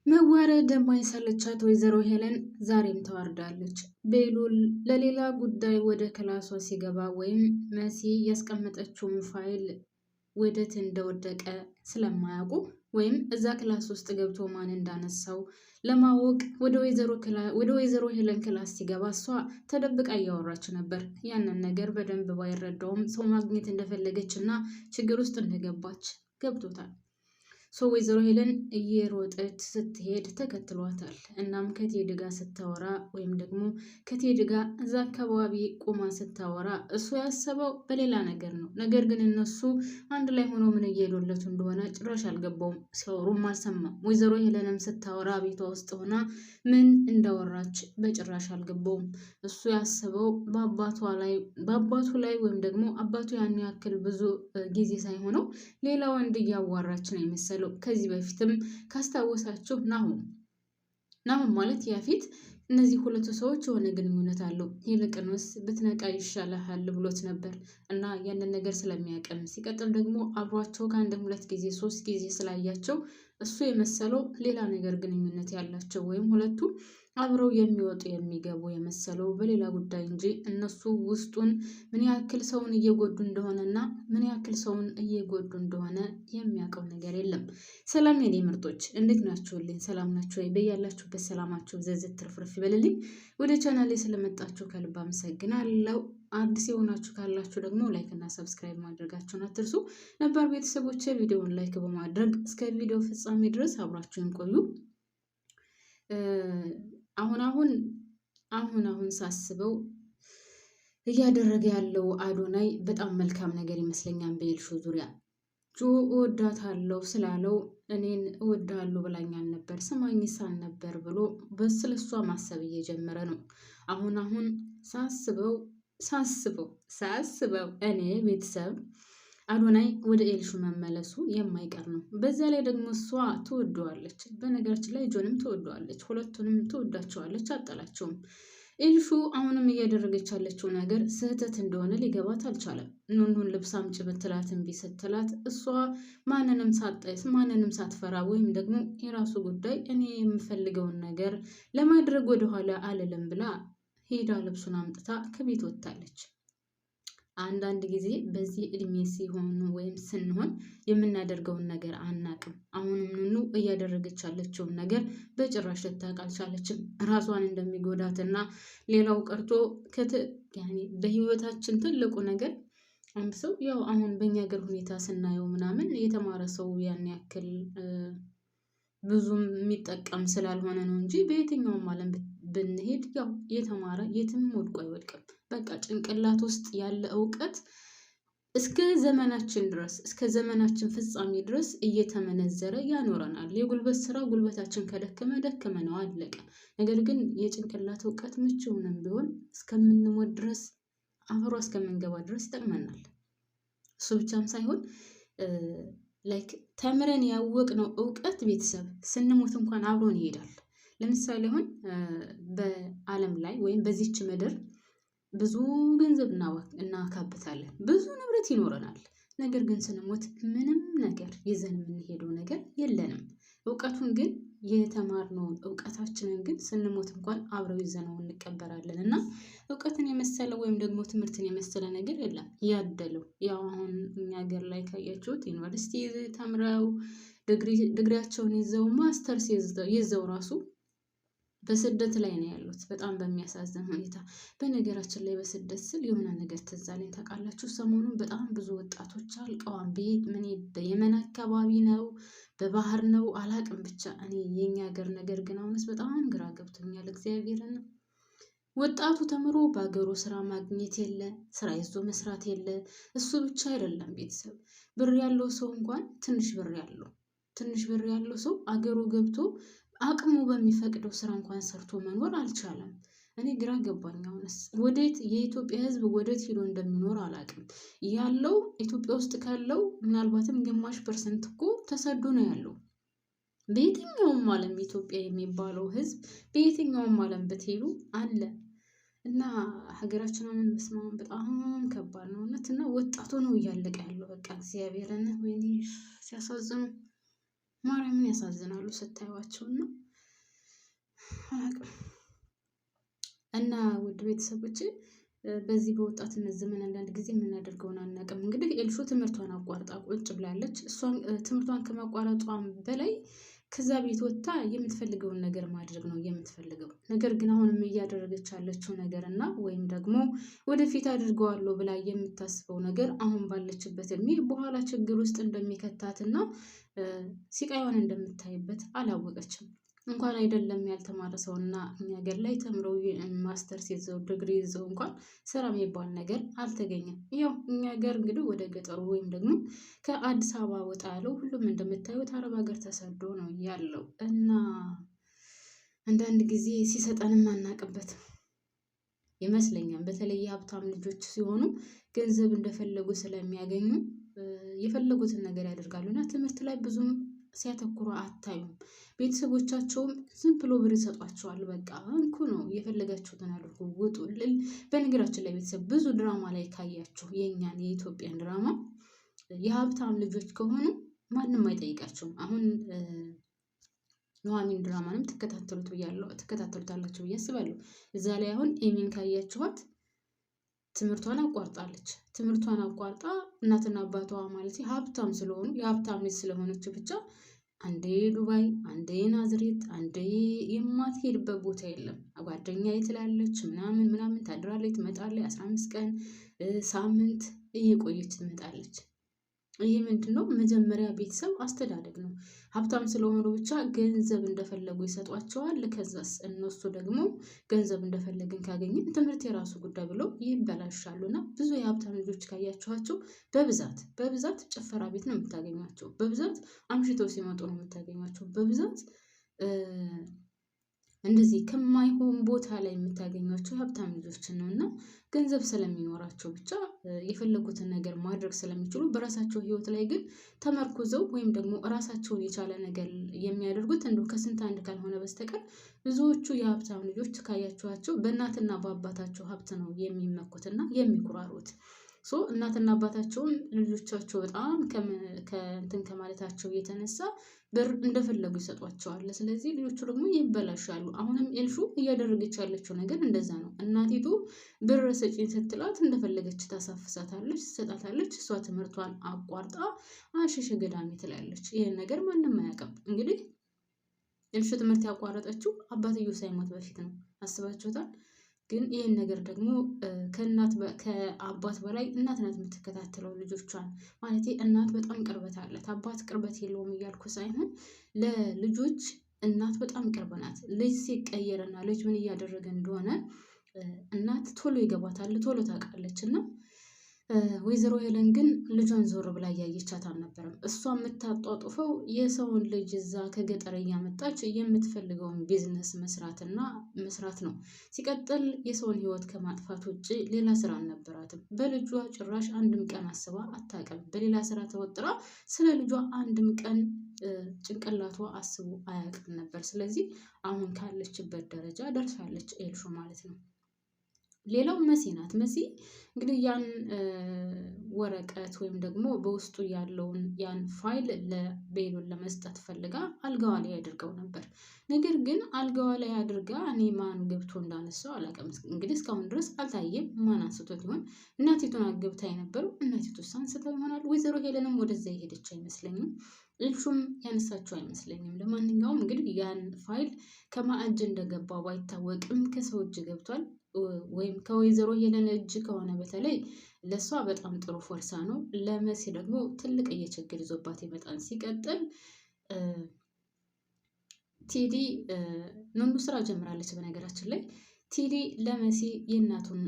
መዋረድ የማይሰለቻት ወይዘሮ ሄለን ዛሬም ተዋርዳለች። ቤሉል ለሌላ ጉዳይ ወደ ክላሷ ሲገባ ወይም መሲ ያስቀመጠችውን ፋይል ወደት እንደወደቀ ስለማያውቁ ወይም እዛ ክላስ ውስጥ ገብቶ ማን እንዳነሳው ለማወቅ ወደ ወይዘሮ ሄለን ክላስ ሲገባ እሷ ተደብቃ እያወራች ነበር። ያንን ነገር በደንብ ባይረዳውም ሰው ማግኘት እንደፈለገች እና ችግር ውስጥ እንደገባች ገብቶታል። ወይዘሮ ሄለን እየሮጠች ስትሄድ ተከትሏታል። እናም ከቴድ ጋር ስታወራ ወይም ደግሞ ከቴድ ጋር እዛ አካባቢ ቁማ ስታወራ እሱ ያሰበው በሌላ ነገር ነው። ነገር ግን እነሱ አንድ ላይ ሆነው ምን እየሄዱለት እንደሆነ ጭራሽ አልገባውም። ሲያወሩም አልሰማም። ወይዘሮ ሄለንም ስታወራ ቤቷ ውስጥ ሆና ምን እንዳወራች በጭራሽ አልገባውም። እሱ ያሰበው በአባቱ ላይ ወይም ደግሞ አባቱ ያን ያክል ብዙ ጊዜ ሳይሆነው ሌላ ወንድ እያዋራች ነው የመሰለው። ከዚህ በፊትም ካስታወሳችሁ ናሁም ማለት ያፊት እነዚህ ሁለቱ ሰዎች የሆነ ግንኙነት አለው። ይልቅንስ ብትነቃ ይሻልሃል ብሎት ነበር እና ያንን ነገር ስለሚያቀም ሲቀጥል ደግሞ አብሯቸው ከአንድም 2 ጊዜ 3 ጊዜ ስላያቸው እሱ የመሰለው ሌላ ነገር ግንኙነት ያላቸው ወይም ሁለቱ አብረው የሚወጡ የሚገቡ የመሰለው በሌላ ጉዳይ እንጂ እነሱ ውስጡን ምን ያክል ሰውን እየጎዱ እንደሆነና ምን ያክል ሰውን እየጎዱ እንደሆነ የሚያውቀው ነገር የለም። ሰላም የኔ ምርጦች እንዴት ናችሁልኝ? ሰላም ናችሁ ወይ? በያላችሁበት ሰላማችሁ ዘዝት ትርፍርፍ ይበልልኝ። ወደ ቻናሌ ስለመጣችሁ ከልብ አመሰግናለሁ። አዲስ የሆናችሁ ካላችሁ ደግሞ ላይክ እና ሰብስክራይብ ማድረጋችሁን አትርሱ። ነባር ቤተሰቦች ቪዲዮውን ላይክ በማድረግ እስከ ቪዲዮ ፍጻሜ ድረስ አብራችሁን ቆዩ። አሁን ሳስበው እያደረገ ያለው አዶናይ በጣም መልካም ነገር ይመስለኛል። በኤልሹ ዙሪያ ጆ እወዳታለሁ ስላለው እኔን እወዳለሁ ብላኛል ነበር ስማኝሳን ነበር ብሎ በስለሷ ማሰብ እየጀመረ ነው። አሁን ሳስበው እኔ ቤተሰብ አዶናይ ወደ ኤልሹ መመለሱ የማይቀር ነው። በዛ ላይ ደግሞ እሷ ትወደዋለች። በነገራችን ላይ ጆንም ትወደዋለች። ሁለቱንም ትወዳቸዋለች፣ አጠላቸውም። ኤልሹ አሁንም እያደረገች ያለችው ነገር ስህተት እንደሆነ ሊገባት አልቻለም። ኑኑን ልብስ አምጪ ብትላት እምቢ ስትላት እሷ ማንንም ሳትፈራ ወይም ደግሞ የራሱ ጉዳይ እኔ የምፈልገውን ነገር ለማድረግ ወደኋላ አልልም ብላ ሄዳ ልብሱን አምጥታ ከቤት ወጥታለች። አንዳንድ ጊዜ በዚህ እድሜ ሲሆን ወይም ስንሆን የምናደርገውን ነገር አናቅም። አሁንም ኑኑ እያደረገች ያለችውን ነገር በጭራሽ ልታውቅ አልቻለችም። ራሷን እንደሚጎዳትና ሌላው ቀርቶ በህይወታችን ትልቁ ነገር አንድ ሰው ያው አሁን በእኛ ሀገር ሁኔታ ስናየው ምናምን የተማረ ሰው ያን ያክል ብዙም የሚጠቀም ስላልሆነ ነው እንጂ በየትኛውም ዓለም ብንሄድ ያው የተማረ የትም ወድቆ አይወድቅም። በቃ ጭንቅላት ውስጥ ያለ እውቀት እስከ ዘመናችን ፍጻሜ ድረስ እየተመነዘረ ያኖረናል። የጉልበት ስራ ጉልበታችን ከደከመ ነው አለቀ። ነገር ግን የጭንቅላት እውቀት ምቹውንም ቢሆን እስከምንሞት ድረስ አፈሯ እስከምንገባ ድረስ ይጠቅመናል። እሱ ብቻም ሳይሆን ተምረን ያወቅነው እውቀት ቤተሰብ ስንሞት እንኳን አብሮን ይሄዳል። ለምሳሌ አሁን በዓለም ላይ ወይም በዚች ምድር ብዙ ገንዘብ እናካብታለን፣ ብዙ ንብረት ይኖረናል። ነገር ግን ስንሞት ምንም ነገር ይዘን የምንሄደው ነገር የለንም። እውቀቱን ግን የተማርነውን እውቀታችንን ግን ስንሞት እንኳን አብረው ይዘነው እንቀበራለን እና እውቀትን የመሰለ ወይም ደግሞ ትምህርትን የመሰለ ነገር የለም። ያደለው ያው አሁን እኛ ሀገር ላይ ካያችሁት ዩኒቨርሲቲ ተምረው ዲግሪያቸውን ይዘው ማስተርስ ይዘው ራሱ በስደት ላይ ነው ያሉት። በጣም በሚያሳዝን ሁኔታ። በነገራችን ላይ በስደት ስል የሆነ ነገር ትዝ አለኝ ታውቃላችሁ? ሰሞኑን በጣም ብዙ ወጣቶች አልቀዋል። በየመን አካባቢ ነው በባህር ነው አላቅም፣ ብቻ እኔ የኛ ሀገር ነገር ግን አሁንስ በጣም ግራ ገብቶኛል። እግዚአብሔርን ወጣቱ ተምሮ በሀገሩ ስራ ማግኘት የለ፣ ስራ ይዞ መስራት የለ። እሱ ብቻ አይደለም ቤተሰብ፣ ብር ያለው ሰው እንኳን ትንሽ ብር ያለው ሰው አገሩ ገብቶ አቅሙ በሚፈቅደው ስራ እንኳን ሰርቶ መኖር አልቻለም። እኔ ግራ ገባኝ። አሁንስ ወዴት የኢትዮጵያ ሕዝብ ወዴት ሄዶ እንደሚኖር አላቅም። ያለው ኢትዮጵያ ውስጥ ካለው ምናልባትም ግማሽ % እኮ ተሰዶ ነው ያለው። በየትኛውም ዓለም ኢትዮጵያ የሚባለው ሕዝብ በየትኛውም ዓለም ብትሄዱ አለ እና ሀገራችን አሁን መስማት በጣም ከባድ ነው እውነት። እና ወጣቱ ነው እያለቀ ያለው። በቃ እግዚአብሔርን ወይኔ ሲያሳዝኑ ማርያምን ያሳዝናሉ ስታዩዋቸውና እና ውድ ቤተሰቦች በዚህ በወጣትነት ዘመን አንዳንድ ጊዜ የምናደርገውን አናውቅም። እንግዲህ ኤልሹ ትምህርቷን አቋርጣ ቁጭ ብላለች። እሷን ትምህርቷን ከማቋረጧም በላይ ከዛ ቤት ወጥታ የምትፈልገውን ነገር ማድረግ ነው የምትፈልገው። ነገር ግን አሁንም እያደረገች ያለችው ነገር እና ወይም ደግሞ ወደፊት አድርገዋለሁ ብላ የምታስበው ነገር አሁን ባለችበት እድሜ በኋላ ችግር ውስጥ እንደሚከታትና ሲቃይዋን እንደምታይበት አላወቀችም። እንኳን አይደለም ያልተማረ ሰውና እኛ ሀገር ላይ ተምረው ማስተርስ ይዘው ዲግሪ ይዘው እንኳን ስራ የሚባል ነገር አልተገኘም። ያው እኛ ሀገር እንግዲህ ወደ ገጠሩ ወይም ደግሞ ከአዲስ አበባ ወጣ ያለው ሁሉም እንደምታዩት አረብ ሀገር ተሰዶ ነው ያለው እና አንዳንድ ጊዜ ሲሰጠንም አናውቅበት ይመስለኛል። በተለይ የሀብታም ልጆች ሲሆኑ ገንዘብ እንደፈለጉ ስለሚያገኙ የፈለጉትን ነገር ያደርጋሉ እና ትምህርት ላይ ብዙም ሲያተኩሩ አታዩም። ቤተሰቦቻቸውም ዝም ብሎ ብር ይሰጧቸዋል። በቃ እንኩ ነው የፈለጋችሁትን አድርጉ ውጡ። በነገራችን ላይ ቤተሰብ ብዙ ድራማ ላይ ካያችሁ የእኛን የኢትዮጵያን ድራማ የሀብታም ልጆች ከሆኑ ማንም አይጠይቃቸውም። አሁን ኑሐሚን ድራማንም ትከታተሉታላችሁ ብዬ አስባለሁ። እዛ ላይ አሁን ኤሚን ካያችኋት ትምህርቷን አቋርጣለች። ትምህርቷን አቋርጣ እናትና አባቷ ማለት ሀብታም ስለሆኑ የሀብታም ልጅ ስለሆነች ብቻ አንዴ ዱባይ፣ አንዴ ናዝሬት፣ አንዴ የማትሄድበት ቦታ የለም። ጓደኛ ትላለች ምናምን ምናምን ታድራለች፣ ትመጣለች። 15 ቀን ሳምንት እየቆየች ትመጣለች። ይህ ምንድነው? መጀመሪያ ቤተሰብ አስተዳደግ ነው። ሀብታም ስለሆኑ ብቻ ገንዘብ እንደፈለጉ ይሰጧቸዋል። ከዛስ እነሱ ደግሞ ገንዘብ እንደፈለግን ካገኘን ትምህርት የራሱ ጉዳይ ብለው ይበላሻሉ። እና ብዙ የሀብታም ልጆች ካያችኋቸው በብዛት ጭፈራ ቤት ነው የምታገኟቸው። በብዛት አምሽተው ሲመጡ ነው የምታገኟቸው። በብዛት እንደዚህ ከማይሆን ቦታ ላይ የምታገኟቸው የሀብታም ልጆችን ነው እና ገንዘብ ስለሚኖራቸው ብቻ የፈለጉትን ነገር ማድረግ ስለሚችሉ በራሳቸው ህይወት ላይ ግን ተመርኩዘው ወይም ደግሞ ራሳቸውን የቻለ ነገር የሚያደርጉት እንደው ከስንት አንድ ካልሆነ በስተቀር ብዙዎቹ የሀብታም ልጆች ካያችኋቸው በእናትና በአባታቸው ሀብት ነው የሚመኩትና የሚኩራሩት። እናትና አባታቸውም ልጆቻቸው በጣም ከእንትን ከማለታቸው የተነሳ ብር እንደፈለጉ ይሰጧቸዋል። ስለዚህ ልጆቹ ደግሞ ይበላሻሉ። አሁንም ኤልሹ እያደረገች ያለችው ነገር እንደዛ ነው። እናቲቱ ብር ስጪኝ ስትላት እንደፈለገች ታሳፍሳታለች፣ ትሰጣታለች። እሷ ትምህርቷን አቋርጣ አሸሸ ገዳሜ ትላለች። ይሄን ነገር ማንም አያውቅም። እንግዲህ ኤልሹ ትምህርት ያቋረጠችው አባትየው ሳይሞት በፊት ነው። አስባችሁታል? ግን ይህን ነገር ደግሞ ከአባት በላይ እናት ናት የምትከታተለው ልጆቿን። ማለት እናት በጣም ቅርበት አላት፣ አባት ቅርበት የለውም እያልኩ ሳይሆን ለልጆች እናት በጣም ቅርብ ናት። ልጅ ሲቀየርና ልጅ ምን እያደረገ እንደሆነ እናት ቶሎ ይገባታል፣ ቶሎ ታውቃለች። እና ወይዘሮ ሄለን ግን ልጇን ዞር ብላ እያየቻት አልነበረም። እሷ የምታጧጡፈው የሰውን ልጅ እዛ ከገጠር እያመጣች የምትፈልገውን ቢዝነስ መስራት ነው። ሲቀጥል የሰውን ሕይወት ከማጥፋት ውጭ ሌላ ስራ አልነበራትም። በልጇ ጭራሽ አንድም ቀን አስባ አታውቅም። በሌላ ስራ ተወጥራ ስለ ልጇ አንድም ቀን ጭንቅላቷ አስቦ አያውቅም ነበር። ስለዚህ አሁን ካለችበት ደረጃ ደርሳለች ኤልሹ ማለት ነው። ሌላው መሲ ናት። መሲ እንግዲህ ያን ወረቀት ወይም ደግሞ በውስጡ ያለውን ያን ፋይል ለቤሉል ለመስጠት ፈልጋ አልጋዋ ላይ አድርገው ነበር። ነገር ግን አልጋዋ ላይ አድርጋ እኔ ማን ገብቶ እንዳነሳው አላውቅም። እንግዲህ እስካሁን ድረስ አልታየም ማን አንስቶት ይሆን። እናቲቱን አገብታ የነበረው እናቲቱ አንስተው ይሆናል። ወይዘሮ ሄለንም ወደዛ የሄደች አይመስለኝም። ኤልሹም ያነሳችው አይመስለኝም። ለማንኛውም እንግዲህ ያን ፋይል ከማዕጅ እንደገባ ባይታወቅም ከሰው እጅ ገብቷል። ወይም ከወይዘሮ ሄለን እጅ ከሆነ በተለይ ለሷ በጣም ጥሩ ፎርሳ ነው። ለመሲ ደግሞ ትልቅ ችግር ይዞባት ይመጣል። ሲቀጥል ቴዲ ኑኑ ስራ ጀምራለች። በነገራችን ላይ ቴዲ ለመሲ የእናቱን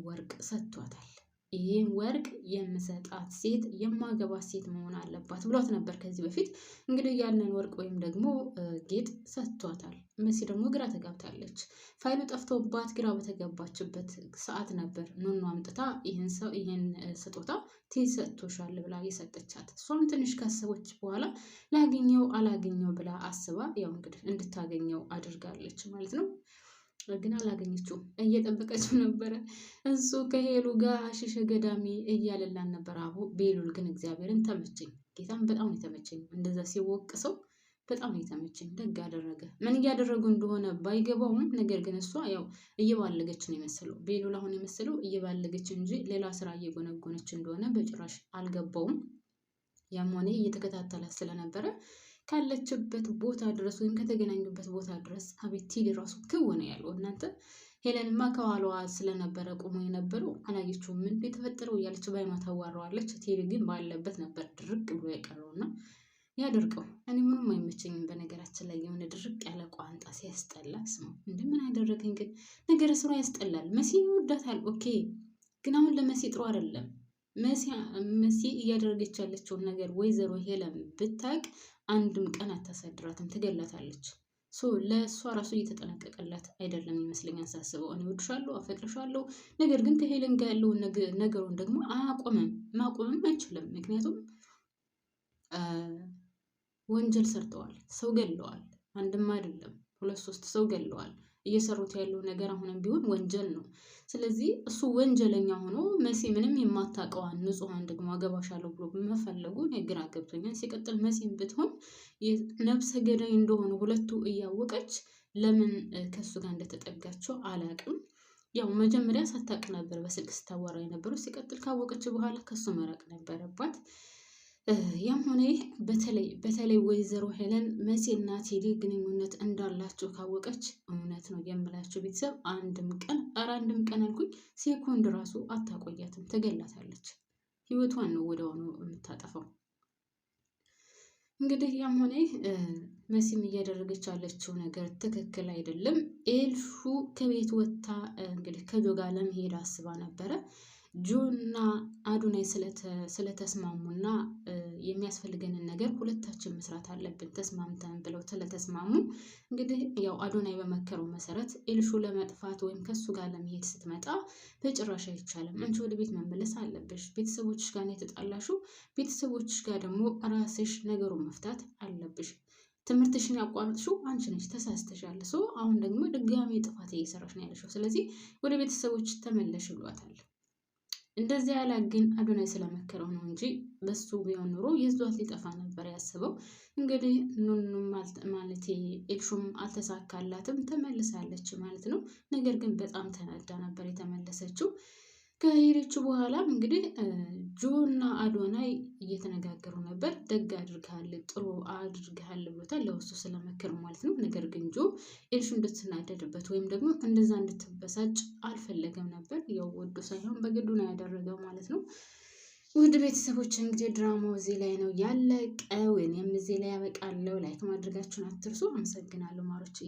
ወርቅ ሰጥቷታል። ይህን ወርቅ የምሰጣት ሴት የማገባት ሴት መሆን አለባት ብሏት ነበር ከዚህ በፊት። እንግዲህ ያንን ወርቅ ወይም ደግሞ ጌጥ ሰጥቷታል። መሲ ደግሞ ግራ ተጋብታለች። ፋይሉ ጠፍቶባት ግራ በተጋባችበት ሰዓት ነበር ኑኑ አምጥታ ይህን ስጦታ ቴዲ ሰጥቶሻል ብላ የሰጠቻት። እሷም ትንሽ ካሰቦች በኋላ ላገኘው አላገኘው ብላ አስባ ያው እንግዲህ እንድታገኘው አድርጋለች ማለት ነው። ግን አላገኘችውም። እየጠበቀችው ነበረ። እሱ ከሄሉ ጋር አሽሸ ገዳሚ እያለላን ነበር። አቦ ቤሉል ግን እግዚአብሔርን ተመቸኝ። ጌታም በጣም የተመቸኝ እንደዛ ሲወቅሰው በጣም የተመቸኝ ደግ አደረገ። ምን እያደረጉ እንደሆነ ባይገባውም ነገር ግን እሷ ያው እየባለገች ነው የመሰለው። ቤሉል አሁን የመሰለው እየባለገች እንጂ ሌላ ስራ እየጎነጎነች እንደሆነ በጭራሽ አልገባውም። ያም ሆነ እየተከታተላት ስለነበረ ካለችበት ቦታ ድረስ ወይም ከተገናኙበት ቦታ ድረስ አቤት ቴዲ ራሱ ክው ነው ያለው እናንተ። ሄለንማ ከኋላዋ ስለነበረ ቆሞ የነበረው አላየችውም ምን የተፈጠረው እያለች ባይማ ታዋራዋለች። ቴዲ ግን ባለበት ነበር ድርቅ ብሎ የቀረውና ያደርቀው። እኔ ምንም አይመቸኝም በነገራችን ላይ የሆነ ድርቅ ያለ ቋንጣ ሲያስጠላ ስማ እንደምን አደረገኝ ግን ነገር ስራ ያስጠላል። መሲ ይወዳታል ኦኬ፣ ግን አሁን ለመሲ ጥሩ አይደለም። መሲ እያደረገች ያለችውን ነገር ወይዘሮ ሄለን ብታቅ አንድም ቀን አታሳድራትም፣ ትገላታለች። ለእሷ ራሱ እየተጠነቀቀላት አይደለም ይመስለኛል ሳስበው። እኔ እወድሻለሁ፣ አፈቅርሻለሁ፣ ነገር ግን ከሄለን ጋር ያለውን ነገሩን ደግሞ ማቆምም አይችልም። ምክንያቱም ወንጀል ሰርተዋል፣ ሰው ገለዋል። አንድም አይደለም ሁለት ሶስት ሰው ገለዋል። እየሰሩት ያለው ነገር አሁንም ቢሆን ወንጀል ነው። ስለዚህ እሱ ወንጀለኛ ሆኖ መሲ ምንም የማታውቀዋን ንጹሐን ደግሞ አገባሻለሁ ብሎ በመፈለጉ ግራ ገብቶኛል። ሲቀጥል መሲም ብትሆን ነብሰ ገዳይ እንደሆኑ ሁለቱ እያወቀች ለምን ከሱ ጋር እንደተጠጋቸው አላቅም። ያው መጀመሪያ ሳታውቅ ነበር በስልክ ስታወራ የነበረው። ሲቀጥል ካወቀች በኋላ ከሱ መራቅ ነበረባት። ያም ሆነ ይህ በተለይ ወይዘሮ ሄለን መሲ እና ቴዲ ግንኙነት እንዳላቸው ካወቀች እውነት ነው የምላቸው ቤተሰብ አንድም ቀን አልኩኝ ሴኮንድ ራሱ አታቆያትም፣ ትገላታለች። ህይወቷን ነው ወዲያውኑ የምታጠፋው። እንግዲህ ያም ሆነ ይህ መሲም እያደረገች ያለችው ነገር ትክክል አይደለም። ኤልሹ ከቤት ወጥታ እንግዲህ ከጆ ጋር ለመሄድ አስባ ነበረ። ጆና አዶናይ ስለተስማሙና የሚያስፈልገንን ነገር ሁለታችን መስራት አለብን ተስማምተን ብለው ስለተስማሙ እንግዲህ ያው አዶናይ በመከረው መሰረት ኤልሹ ለመጥፋት ወይም ከሱ ጋር ለመሄድ ስትመጣ በጭራሽ አይቻልም፣ አንቺ ወደ ቤት መመለስ አለብሽ፣ ቤተሰቦችሽ ጋር ነው የተጣላሽው፣ ቤተሰቦችሽ ጋር ደግሞ ራስሽ ነገሩን መፍታት አለብሽ፣ ትምህርትሽን ያቋረጥሽው አንቺ ነሽ፣ ተሳስተሻል። አሁን ደግሞ ድጋሚ ጥፋት እየሰራሽ ነው ያለሽው፣ ስለዚህ ወደ ቤተሰቦች ተመለሽ ብሏታል። እንደዚህ ያለ ግን አዶናይ ስለመከረው ነው እንጂ በሱ ቢሆን ኑሮ ይዟት ሊጠፋ ነበር ያስበው። እንግዲህ ኑኑም ማለት ኤልሹም አልተሳካላትም፣ ተመልሳለች ማለት ነው። ነገር ግን በጣም ተናዳ ነበር የተመለሰችው። ከሄደች በኋላም እንግዲህ ጆና አዶናይ እየተነጋገሩ ነበር። ደግ አድርገሃል፣ ጥሩ አድርገሃል ብሎታል፣ ለውሱ ስለመከር ማለት ነው። ነገር ግን ጆ ኤልሹ እንድትናደድበት ወይም ደግሞ እንደዛ እንድትበሳጭ አልፈለገም ነበር። ያው ወዶ ሳይሆን በግዱ ነው ያደረገው ማለት ነው። ውድ ቤተሰቦች እንግዲህ ድራማው እዚህ ላይ ነው ያለቀው። እኔም እዚህ ላይ ያበቃለሁ። ላይክ ማድረጋችሁን አትርሱ። አመሰግናለሁ ማሮች።